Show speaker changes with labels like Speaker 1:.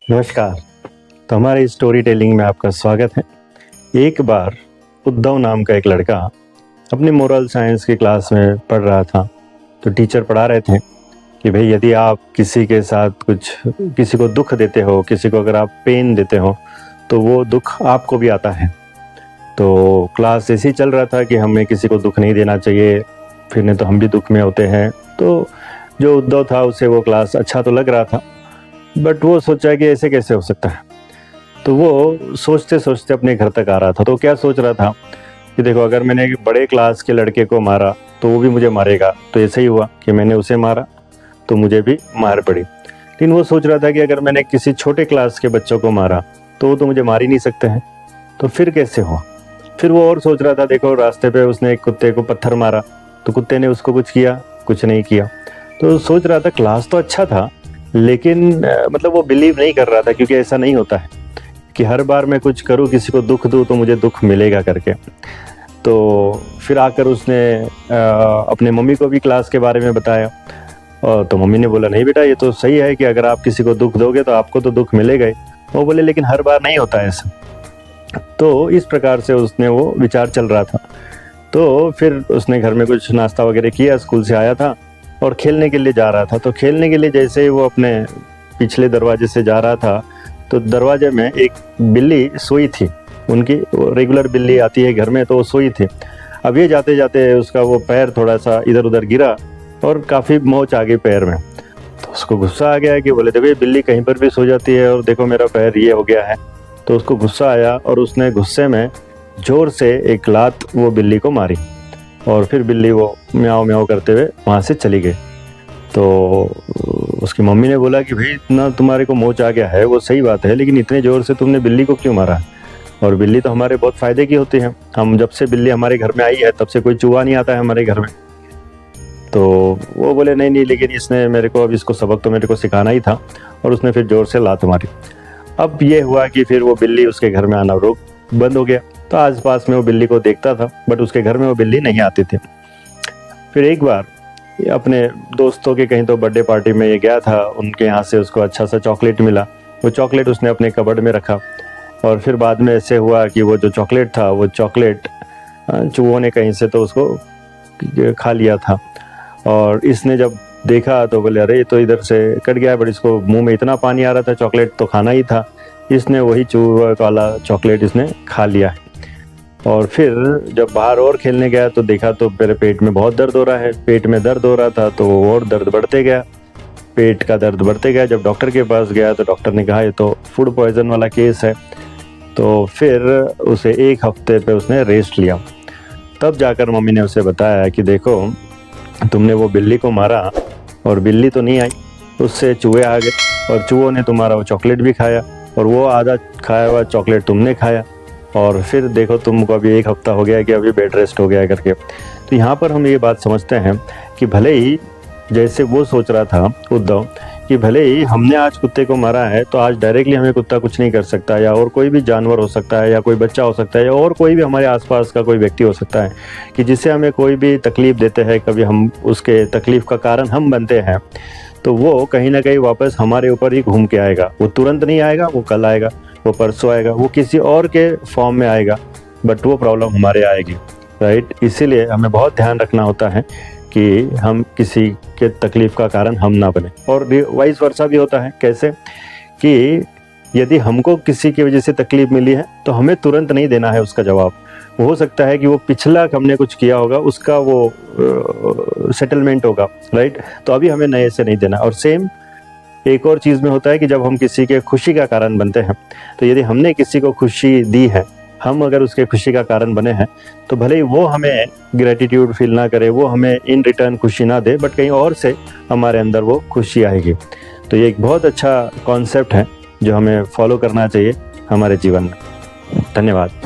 Speaker 1: नमस्कार। तो हमारे स्टोरी टेलिंग में आपका स्वागत है। एक बार उद्धव नाम का एक लड़का अपनी मोरल साइंस की क्लास में पढ़ रहा था। तो टीचर पढ़ा रहे थे कि भाई यदि आप किसी के साथ किसी को दुख देते हो, किसी को अगर आप पेन देते हो तो वो दुख आपको भी आता है। तो क्लास ऐसे ही चल रहा था कि हमें किसी को दुख नहीं देना चाहिए, फिर नहीं तो हम भी दुख में होते हैं। तो जो उद्धव था उसे वो क्लास अच्छा तो लग रहा था, बट वो सोचा कि ऐसे कैसे हो सकता है। तो वो सोचते सोचते अपने घर तक आ रहा था। तो क्या सोच रहा था कि देखो, अगर मैंने एक बड़े क्लास के लड़के को मारा तो वो भी मुझे मारेगा। तो ऐसे ही हुआ कि मैंने उसे मारा तो मुझे भी मार पड़ी। लेकिन वो सोच रहा था कि अगर मैंने किसी छोटे क्लास के बच्चों को मारा तो वो तो मुझे मार ही नहीं सकते हैं, तो फिर कैसे हुआ। फिर वो और सोच रहा था, देखो रास्ते पे उसने एक कुत्ते को पत्थर मारा तो कुत्ते ने उसको कुछ किया, कुछ नहीं किया। तो सोच रहा था क्लास तो अच्छा था, लेकिन मतलब वो बिलीव नहीं कर रहा था, क्योंकि ऐसा नहीं होता है कि हर बार मैं कुछ करूं, किसी को दुख दूं तो मुझे दुख मिलेगा करके। तो फिर आकर उसने अपने मम्मी को भी क्लास के बारे में बताया। और तो मम्मी ने बोला, नहीं बेटा, ये तो सही है कि अगर आप किसी को दुख दोगे तो आपको तो दुख मिलेगा ही। वो बोले, लेकिन हर बार नहीं होता है ऐसा। तो इस प्रकार से उसने वो विचार चल रहा था। तो फिर उसने घर में कुछ नाश्ता वगैरह किया, स्कूल से आया था और खेलने के लिए जा रहा था। तो खेलने के लिए जैसे ही वो अपने पिछले दरवाजे से जा रहा था तो दरवाजे में एक बिल्ली सोई थी। उनकी रेगुलर बिल्ली आती है घर में, तो वो सोई थी। अब ये जाते जाते उसका वो पैर थोड़ा सा इधर उधर गिरा और काफ़ी मोच आ गई पैर में। तो उसको गुस्सा आ गया कि बोले, देखो ये बिल्ली कहीं पर भी सो जाती है और देखो मेरा पैर ये हो गया है। तो उसको गुस्सा आया और उसने गुस्से में ज़ोर से एक लात वो बिल्ली को मारी और फिर बिल्ली वो म्याऊं म्याऊं करते हुए वहाँ से चली गई। तो उसकी मम्मी ने बोला कि भाई इतना तुम्हारे को मोच आ गया है, वो सही बात है, लेकिन इतने ज़ोर से तुमने बिल्ली को क्यों मारा। और बिल्ली तो हमारे बहुत फ़ायदे की होती है। हम जब से बिल्ली हमारे घर में आई है तब से कोई चूहा नहीं आता है हमारे घर में। तो वो बोले, नहीं नहीं, लेकिन इसने मेरे को, अब इसको सबक तो मेरे को सिखाना ही था। और उसने फिर ज़ोर से लात मारी। अब ये हुआ कि फिर वो बिल्ली उसके घर में आना रोक बंद हो गया। तो आस पास में वो बिल्ली को देखता था, बट उसके घर में वो बिल्ली नहीं आती थी। फिर एक बार अपने दोस्तों के कहीं तो बर्थडे पार्टी में ये गया था, उनके यहाँ से उसको अच्छा सा चॉकलेट मिला। वो चॉकलेट उसने अपने कबर्ड में रखा और फिर बाद में ऐसे हुआ कि वो जो चॉकलेट था, वो चॉकलेट चूहों ने कहीं से तो उसको खा लिया था। और इसने जब देखा तो बोले, अरे ये तो इधर से कट गया है, बट इसको मुंह में इतना पानी आ रहा था, चॉकलेट तो खाना ही था। इसने वही चूहा वाला चॉकलेट इसने खा लिया है। और फिर जब बाहर और खेलने गया तो देखा तो मेरे पेट में बहुत दर्द हो रहा है। पेट में दर्द हो रहा था तो और दर्द बढ़ते गया, पेट का दर्द बढ़ते गया। जब डॉक्टर के पास गया तो डॉक्टर ने कहा ये तो फूड पॉइजन वाला केस है। तो फिर उसे 1 हफ्ते पे उसने रेस्ट लिया। तब जाकर मम्मी ने उसे बताया कि देखो, तुमने वो बिल्ली को मारा और बिल्ली तो नहीं आई, उससे चूहे आ गए और चूहों ने तुम्हारा वो चॉकलेट भी खाया और वो आधा खाया हुआ चॉकलेट तुमने खाया। और फिर देखो, तुमको अभी 1 हफ्ता हो गया है कि अभी बेड रेस्ट हो गया है करके। तो यहाँ पर हम ये बात समझते हैं कि भले ही जैसे वो सोच रहा था उद्धव कि भले ही हमने आज कुत्ते को मारा है तो आज डायरेक्टली हमें कुत्ता कुछ नहीं कर सकता, या और कोई भी जानवर हो सकता है, या कोई बच्चा हो सकता है, या और कोई भी हमारे आसपास का कोई व्यक्ति हो सकता है कि जिससे हमें कोई भी तकलीफ़ देते हैं, कभी हम उसके तकलीफ़ का कारण हम बनते हैं, तो वो कहीं ना कहीं वापस हमारे ऊपर ही घूम के आएगा। वो तुरंत नहीं आएगा, वो कल आएगा, वो परसों आएगा, वो किसी और के फॉर्म में आएगा, बट वो प्रॉब्लम हमारे आएगी, राइट। इसीलिए हमें बहुत ध्यान रखना होता है कि हम किसी के तकलीफ़ का कारण हम ना बने। और वाइस वर्सा भी होता है। कैसे कि यदि हमको किसी की वजह से तकलीफ़ मिली है तो हमें तुरंत नहीं देना है उसका जवाब। हो सकता है कि वो पिछला हमने कुछ किया होगा, उसका वो सेटलमेंट होगा, राइट। तो अभी हमें नए से नहीं देना। और सेम एक और चीज़ में होता है कि जब हम किसी के खुशी का कारण बनते हैं, तो यदि हमने किसी को खुशी दी है, हम अगर उसके खुशी का कारण बने हैं, तो भले ही वो हमें ग्रेटिट्यूड फील ना करे, वो हमें इन रिटर्न खुशी ना दे, बट कहीं और से हमारे अंदर वो खुशी आएगी। तो ये एक बहुत अच्छा कॉन्सेप्ट है जो हमें फॉलो करना चाहिए हमारे जीवन में। धन्यवाद।